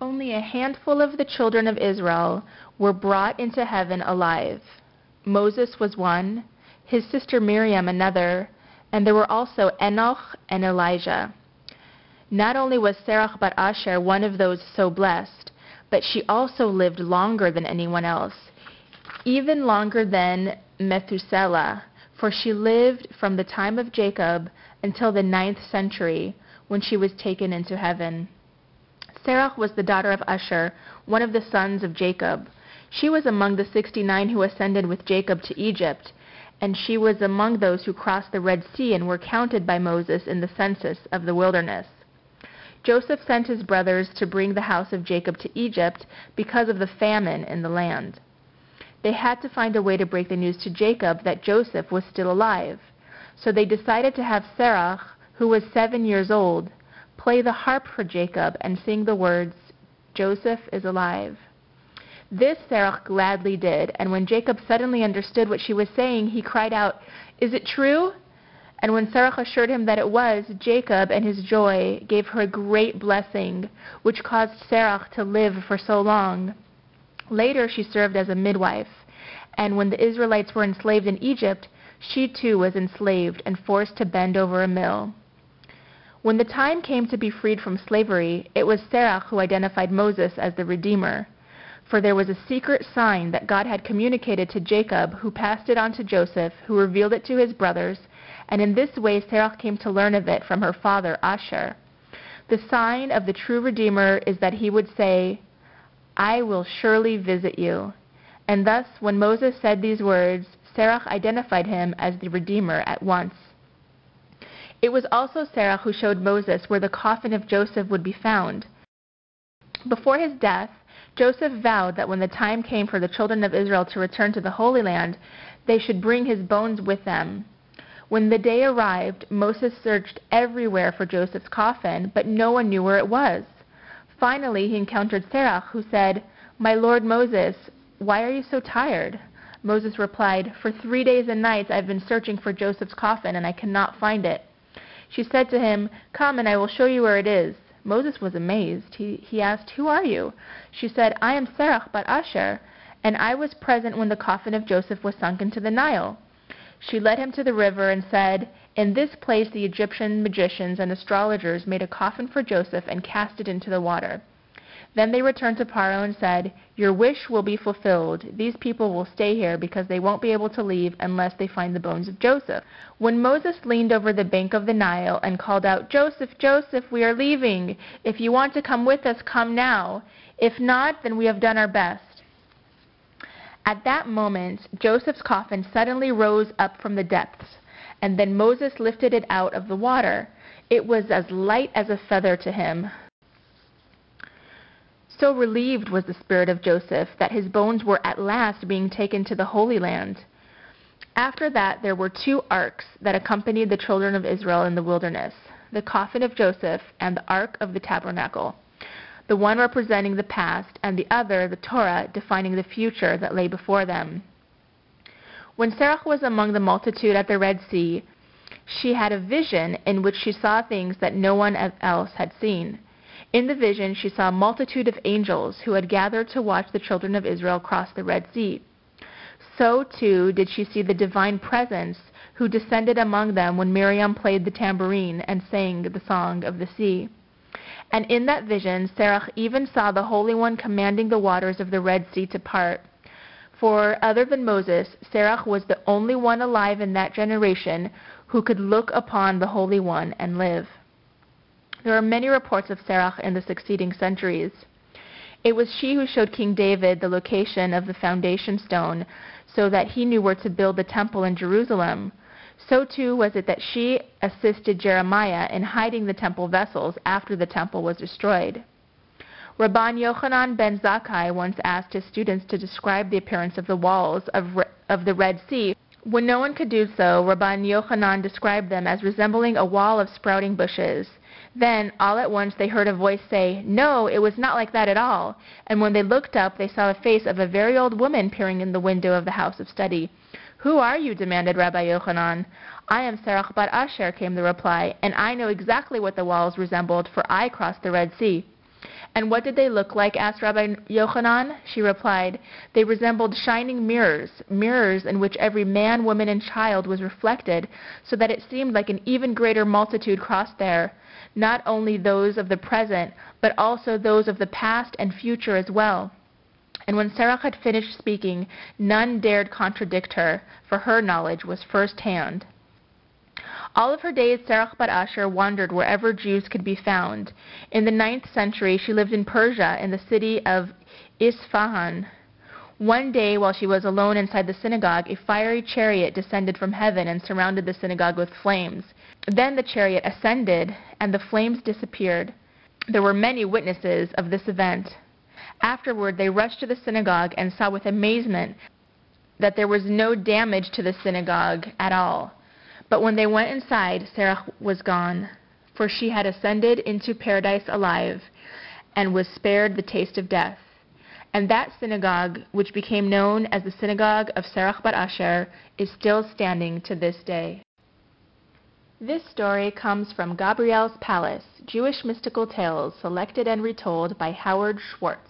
Only a handful of the children of Israel were brought into heaven alive. Moses was one, his sister Miriam another, and there were also Enoch and Elijah. Not only was Serach Bat Asher one of those so blessed, but she also lived longer than anyone else, even longer than Methuselah, for she lived from the time of Jacob until the 9th century, when she was taken into heaven. Serach was the daughter of Asher, one of the sons of Jacob. She was among the 69 who ascended with Jacob to Egypt, and she was among those who crossed the Red Sea and were counted by Moses in the census of the wilderness. Joseph sent his brothers to bring the house of Jacob to Egypt because of the famine in the land. They had to find a way to break the news to Jacob that Joseph was still alive. So they decided to have Serach, who was 7 years old, play the harp for Jacob and sing the words, "Joseph is alive." This Serach gladly did, and when Jacob suddenly understood what she was saying, he cried out, "Is it true?" And when Serach assured him that it was, Jacob, in his joy, gave her a great blessing, which caused Serach to live for so long. Later she served as a midwife, and when the Israelites were enslaved in Egypt, she too was enslaved and forced to bend over a mill. When the time came to be freed from slavery, it was Serach who identified Moses as the Redeemer, for there was a secret sign that God had communicated to Jacob, who passed it on to Joseph, who revealed it to his brothers, and in this way Serach came to learn of it from her father Asher. The sign of the true Redeemer is that he would say, "I will surely visit you." And thus, when Moses said these words, Serach identified him as the Redeemer at once. It was also Serach who showed Moses where the coffin of Joseph would be found. Before his death, Joseph vowed that when the time came for the children of Israel to return to the Holy Land, they should bring his bones with them. When the day arrived, Moses searched everywhere for Joseph's coffin, but no one knew where it was. Finally, he encountered Serach, who said, "My lord Moses, why are you so tired?" Moses replied, "For 3 days and nights I have been searching for Joseph's coffin, and I cannot find it." She said to him, "Come, and I will show you where it is." Moses was amazed. He asked, "Who are you?" She said, "I am Serach Bat Asher, and I was present when the coffin of Joseph was sunk into the Nile." She led him to the river and said, "In this place the Egyptian magicians and astrologers made a coffin for Joseph and cast it into the water." Then they returned to Pharaoh and said, "Your wish will be fulfilled. These people will stay here because they won't be able to leave unless they find the bones of Joseph." When Moses leaned over the bank of the Nile and called out, "Joseph, Joseph, we are leaving. If you want to come with us, come now. If not, then we have done our best." At that moment, Joseph's coffin suddenly rose up from the depths, and then Moses lifted it out of the water. It was as light as a feather to him. So relieved was the spirit of Joseph that his bones were at last being taken to the Holy Land. After that, there were 2 arks that accompanied the children of Israel in the wilderness, the coffin of Joseph and the Ark of the Tabernacle, the one representing the past and the other, the Torah, defining the future that lay before them. When Serach was among the multitude at the Red Sea, she had a vision in which she saw things that no one else had seen. In the vision, she saw a multitude of angels who had gathered to watch the children of Israel cross the Red Sea. So, too, did she see the divine presence who descended among them when Miriam played the tambourine and sang the song of the sea. And in that vision, Serach even saw the Holy One commanding the waters of the Red Sea to part. For, other than Moses, Serach was the only one alive in that generation who could look upon the Holy One and live. There are many reports of Serach in the succeeding centuries. It was she who showed King David the location of the foundation stone so that he knew where to build the temple in Jerusalem. So too was it that she assisted Jeremiah in hiding the temple vessels after the temple was destroyed. Rabban Yochanan ben Zakkai once asked his students to describe the appearance of the walls of the Red Sea. When no one could do so, Rabban Yochanan described them as resembling a wall of sprouting bushes. Then, all at once, they heard a voice say, "No, it was not like that at all." And when they looked up, they saw the face of a very old woman peering in the window of the house of study. "Who are you?" demanded Rabbi Yochanan. "I am Serach Bat Asher," came the reply, "and I know exactly what the walls resembled, for I crossed the Red Sea." "And what did they look like?" asked Rabbi Yochanan. She replied, "They resembled shining mirrors, mirrors in which every man, woman, and child was reflected, so that it seemed like an even greater multitude crossed there, not only those of the present, but also those of the past and future as well." And when Serach had finished speaking, none dared contradict her, for her knowledge was first-hand. All of her days, Serach Bat Asher wandered wherever Jews could be found. In the 9th century, she lived in Persia, in the city of Isfahan. One day, while she was alone inside the synagogue, a fiery chariot descended from heaven and surrounded the synagogue with flames. Then the chariot ascended, and the flames disappeared. There were many witnesses of this event. Afterward, they rushed to the synagogue and saw with amazement that there was no damage to the synagogue at all. But when they went inside, Serach was gone, for she had ascended into paradise alive and was spared the taste of death. And that synagogue, which became known as the synagogue of Serach Bat Asher, is still standing to this day. This story comes from Gabriel's Palace, Jewish Mystical Tales, selected and retold by Howard Schwartz.